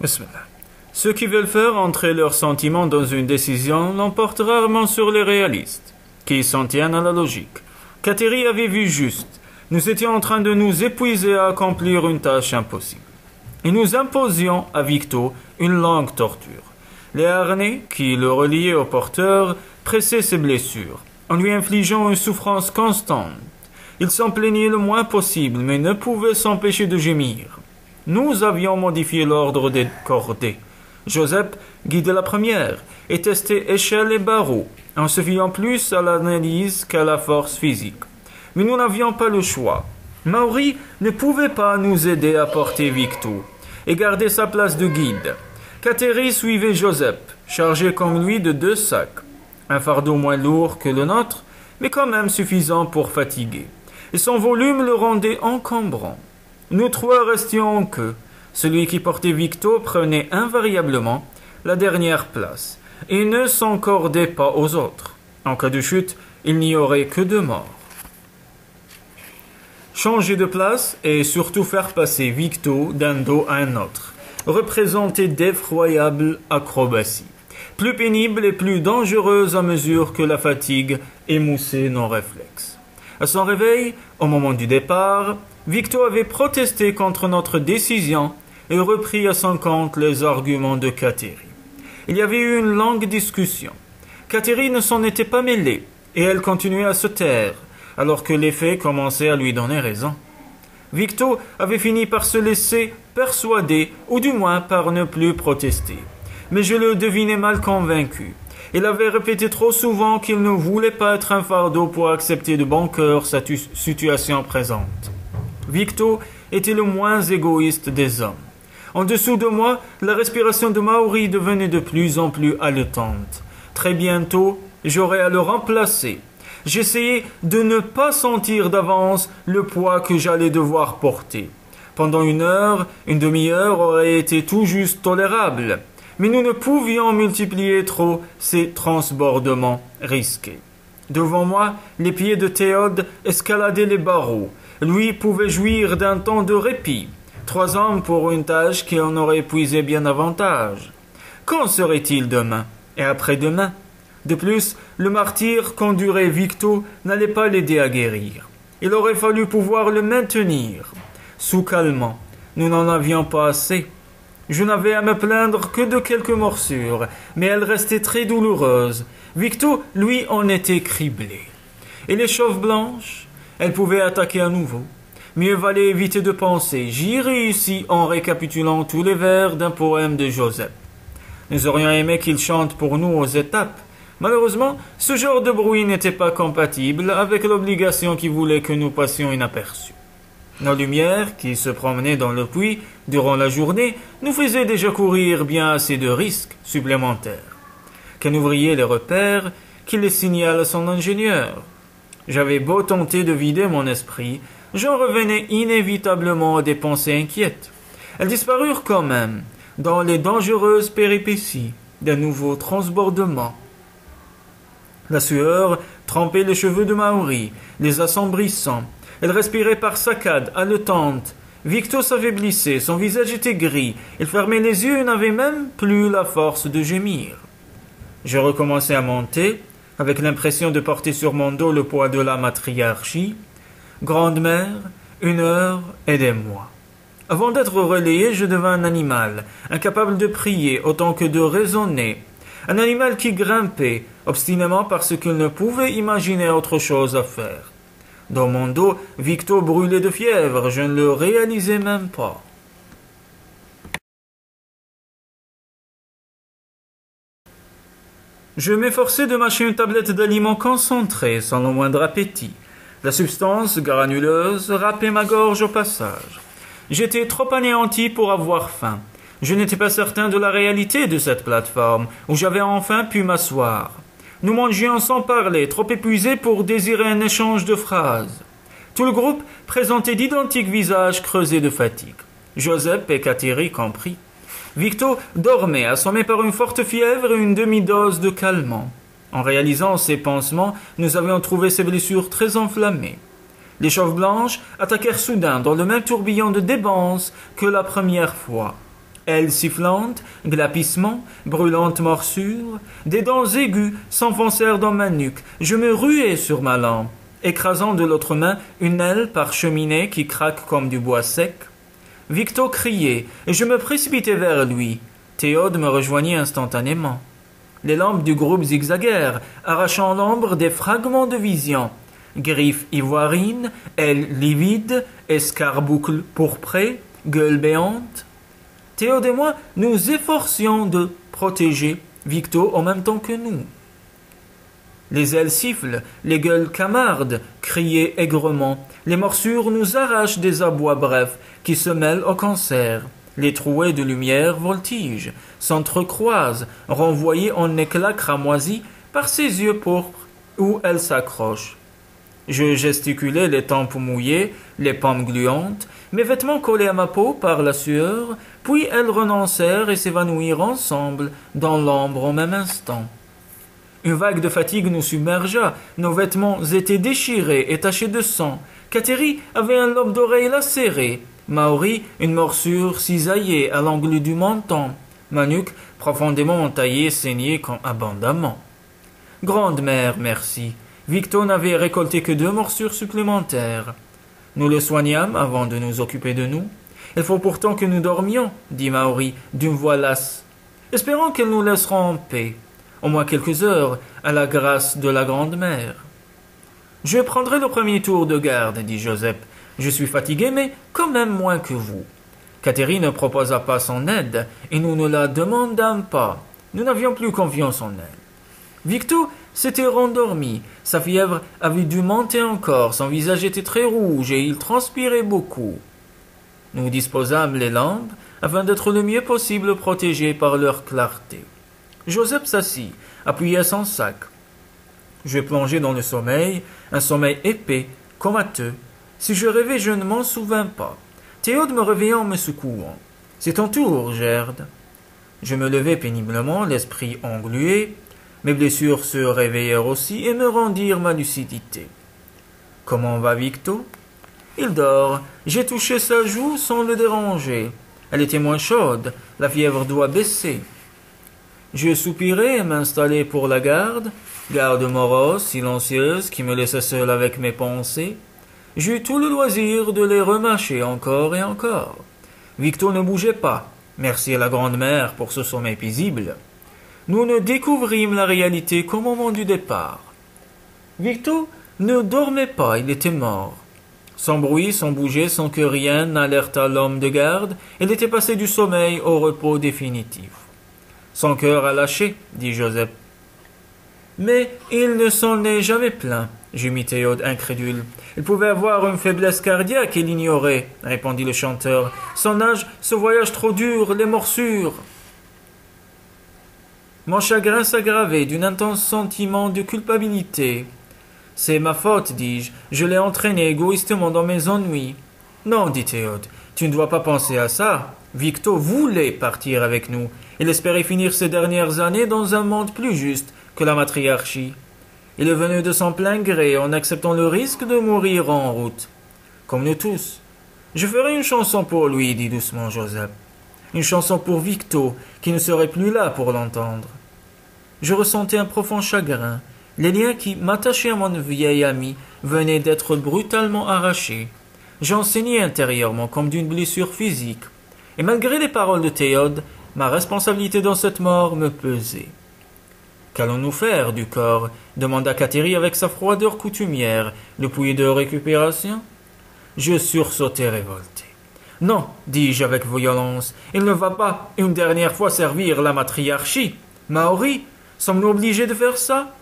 Bismillah. Ceux qui veulent faire entrer leurs sentiments dans une décision l'emportent rarement sur les réalistes, qui s'en tiennent à la logique. Kateri avait vu juste. Nous étions en train de nous épuiser à accomplir une tâche impossible. Et nous imposions à Victo une longue torture. Les harnais qui le reliaient au porteur pressaient ses blessures, en lui infligeant une souffrance constante. Il s'en plaignait le moins possible, mais ne pouvait s'empêcher de gémir. Nous avions modifié l'ordre des cordées. Joseph guidait la première et testait échelle et barreaux, en se fiant plus à l'analyse qu'à la force physique. Mais nous n'avions pas le choix. Maori ne pouvait pas nous aider à porter Victo et garder sa place de guide. Kateri suivait Joseph, chargé comme lui de 2 sacs, un fardeau moins lourd que le nôtre, mais quand même suffisant pour fatiguer, et son volume le rendait encombrant. Nous 3 restions en queue. Celui qui portait Victo prenait invariablement la dernière place et ne s'encordait pas aux autres. En cas de chute, il n'y aurait que 2 morts. Changer de place et surtout faire passer Victo d'un dos à un autre représentait d'effroyables acrobaties, plus pénibles et plus dangereuses à mesure que la fatigue émoussait nos réflexes. À son réveil, au moment du départ, Victo avait protesté contre notre décision et repris à son compte les arguments de Kateri. Il y avait eu une longue discussion. Kateri ne s'en était pas mêlée, et elle continuait à se taire, alors que les faits commençaient à lui donner raison. Victo avait fini par se laisser persuader, ou du moins par ne plus protester. Mais je le devinais mal convaincu. Il avait répété trop souvent qu'il ne voulait pas être un fardeau pour accepter de bon cœur sa situation présente. Victo était le moins égoïste des hommes. En dessous de moi, la respiration de Maori devenait de plus en plus haletante. Très bientôt, j'aurais à le remplacer. J'essayais de ne pas sentir d'avance le poids que j'allais devoir porter. Pendant 1 heure, une demi-heure aurait été tout juste tolérable, mais nous ne pouvions multiplier trop ces transbordements risqués. Devant moi, les pieds de Théode escaladaient les barreaux. Lui pouvait jouir d'un temps de répit. 3 hommes pour une tâche qui en aurait épuisé bien davantage. Qu'en serait-il demain et après-demain? De plus, le martyre qu'endurait Victo n'allait pas l'aider à guérir. Il aurait fallu pouvoir le maintenir. Sous calmant, nous n'en avions pas assez. Je n'avais à me plaindre que de quelques morsures, mais elles restaient très douloureuses. Victo, lui, en était criblé. Et les chauves blanches? Elles pouvaient attaquer à nouveau. Mieux valait éviter de penser. J'y réussis en récapitulant tous les vers d'un poème de Joseph. Nous aurions aimé qu'il chante pour nous aux étapes. Malheureusement, ce genre de bruit n'était pas compatible avec l'obligation qui voulait que nous passions inaperçus. Nos lumières, qui se promenaient dans le puits durant la journée, nous faisaient déjà courir bien assez de risques supplémentaires. Qu'un ouvrier les repère, qu'il les signale à son ingénieur. J'avais beau tenter de vider mon esprit, j'en revenais inévitablement à des pensées inquiètes. Elles disparurent quand même, dans les dangereuses péripéties d'un nouveau transbordement. La sueur trempait les cheveux de Maori, les assombrissant. Elle respirait par saccades, haletantes. Victo s'affaiblissait, son visage était gris. Il fermait les yeux et n'avait même plus la force de gémir. Je recommençai à monter, avec l'impression de porter sur mon dos le poids de la matriarchie. Grande-mère, 1 heure, aidez-moi. Avant d'être relayé, je devins un animal, incapable de prier autant que de raisonner. Un animal qui grimpait, obstinément parce qu'il ne pouvait imaginer autre chose à faire. Dans mon dos, Victo brûlait de fièvre, je ne le réalisais même pas. Je m'efforçais de mâcher une tablette d'aliments concentrés, sans le moindre appétit. La substance granuleuse râpait ma gorge au passage. J'étais trop anéanti pour avoir faim. Je n'étais pas certain de la réalité de cette plateforme, où j'avais enfin pu m'asseoir. Nous mangions sans parler, trop épuisés pour désirer un échange de phrases. Tout le groupe présentait d'identiques visages creusés de fatigue. Joseph et Kateri compris. Victo dormait, assommé par une forte fièvre et une demi-dose de calmant. En réalisant ces pansements, nous avions trouvé ses blessures très enflammées. Les chauves blanches attaquèrent soudain dans le même tourbillon de démence que la première fois. Ailes sifflantes, glapissements, brûlantes morsures, des dents aiguës s'enfoncèrent dans ma nuque. Je me ruai sur ma lampe, écrasant de l'autre main une aile par cheminée qui craque comme du bois sec. Victo criait, et je me précipitai vers lui. Théode me rejoignit instantanément. Les lampes du groupe zigzaguèrent, arrachant l'ombre des fragments de vision. Griffes ivoirines, ailes livides, escarboucles pourprés, gueules béantes. Théode et moi nous efforcions de protéger Victo en même temps que nous. Les ailes sifflent, les gueules camardent, criaient aigrement. Les morsures nous arrachent des abois brefs qui se mêlent au cancer. Les trouées de lumière voltigent, s'entrecroisent, renvoyées en éclats cramoisis par ses yeux pourpres où elles s'accrochent. Je gesticulais les tempes mouillées, les paumes gluantes, mes vêtements collés à ma peau par la sueur, puis elles renoncèrent et s'évanouirent ensemble dans l'ombre au même instant. Une vague de fatigue nous submergea, nos vêtements étaient déchirés et tachés de sang. Kateri avait un lobe d'oreille lacéré, Maori une morsure cisaillée à l'angle du menton, ma nuque profondément entaillée saignait abondamment. Grande mère, merci. Victo n'avait récolté que 2 morsures supplémentaires. Nous le soignâmes avant de nous occuper de nous. Il faut pourtant que nous dormions, dit Maori d'une voix lasse. Espérons qu'elle nous laissera en paix, au moins quelques heures, à la grâce de la grande mère. Je prendrai le premier tour de garde, dit Joseph. Je suis fatigué, mais quand même moins que vous. Kateri ne proposa pas son aide, et nous ne la demandâmes pas. Nous n'avions plus confiance en elle. Victo s'était rendormi, sa fièvre avait dû monter encore, son visage était très rouge et il transpirait beaucoup. Nous disposâmes les lampes afin d'être le mieux possible protégés par leur clarté. Joseph s'assit, appuyé son sac. Je plongeai dans le sommeil, un sommeil épais, comateux. Si je rêvais, je ne m'en souvins pas. Théode me réveilla en me secouant. « C'est ton tour, Gerd. » Je me levai péniblement, l'esprit englué. Mes blessures se réveillèrent aussi et me rendirent ma lucidité. « Comment va Victo ?»« Il dort. J'ai touché sa joue sans le déranger. Elle était moins chaude. La fièvre doit baisser. » Je soupirai et m'installai pour la garde morose, silencieuse, qui me laissait seul avec mes pensées. J'eus tout le loisir de les remâcher encore et encore. Victo ne bougeait pas. Merci à la grande-mère pour ce sommeil paisible. Nous ne découvrîmes la réalité qu'au moment du départ. Victo ne dormait pas, il était mort. Sans bruit, sans bouger, sans que rien n'alertât l'homme de garde, il était passé du sommeil au repos définitif. Son cœur a lâché, dit Joseph. Mais il ne s'en est jamais plaint, gémit Théode incrédule. Il pouvait avoir une faiblesse cardiaque et l'ignorer, répondit le chanteur. Son âge, ce voyage trop dur, les morsures. Mon chagrin s'aggravait d'un intense sentiment de culpabilité. C'est ma faute, dis-je. Je l'ai entraîné égoïstement dans mes ennuis. Non, dit Théode, tu ne dois pas penser à ça. Victo voulait partir avec nous. Il espérait finir ses dernières années dans un monde plus juste que la matriarchie. Il est venu de son plein gré en acceptant le risque de mourir en route. Comme nous tous. Je ferai une chanson pour lui, dit doucement Joseph. Une chanson pour Victo, qui ne serait plus là pour l'entendre. Je ressentais un profond chagrin. Les liens qui m'attachaient à mon vieil ami venaient d'être brutalement arrachés. J'enseignais intérieurement comme d'une blessure physique. Et malgré les paroles de Théode, ma responsabilité dans cette mort me pesait. « Qu'allons-nous faire du corps ?» demanda Kateri avec sa froideur coutumière. « Le puits de récupération ?» Je sursautai révolté. « Non, dis-je avec violence, il ne va pas une dernière fois servir la matriarchie. Maori, sommes-nous obligés de faire ça ?»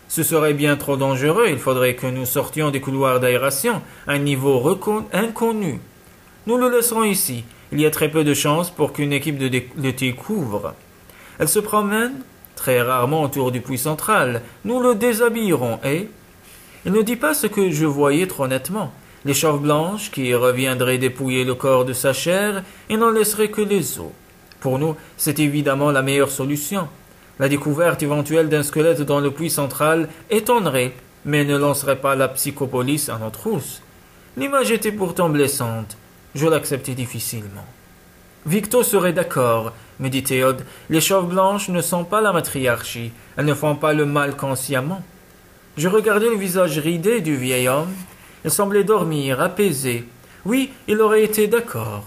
Ce serait bien trop dangereux, il faudrait que nous sortions des couloirs d'aération à un niveau inconnu. Nous le laisserons ici. Il y a très peu de chances pour qu'une équipe le découvre. Elle se promène très rarement autour du puits central. Nous le déshabillerons, et... Il ne dit pas ce que je voyais trop nettement. Les chauves blanches qui reviendraient dépouiller le corps de sa chair et n'en laisseraient que les os. Pour nous, c'est évidemment la meilleure solution. La découverte éventuelle d'un squelette dans le puits central étonnerait, mais ne lancerait pas la psychopolis à notre trousse. L'image était pourtant blessante. Je l'acceptais difficilement. Victo serait d'accord, me dit Théode. Les chauves blanches ne sont pas la matriarchie. Elles ne font pas le mal consciemment. Je regardais le visage ridé du vieil homme. Il semblait dormir, apaisé. Oui, il aurait été d'accord.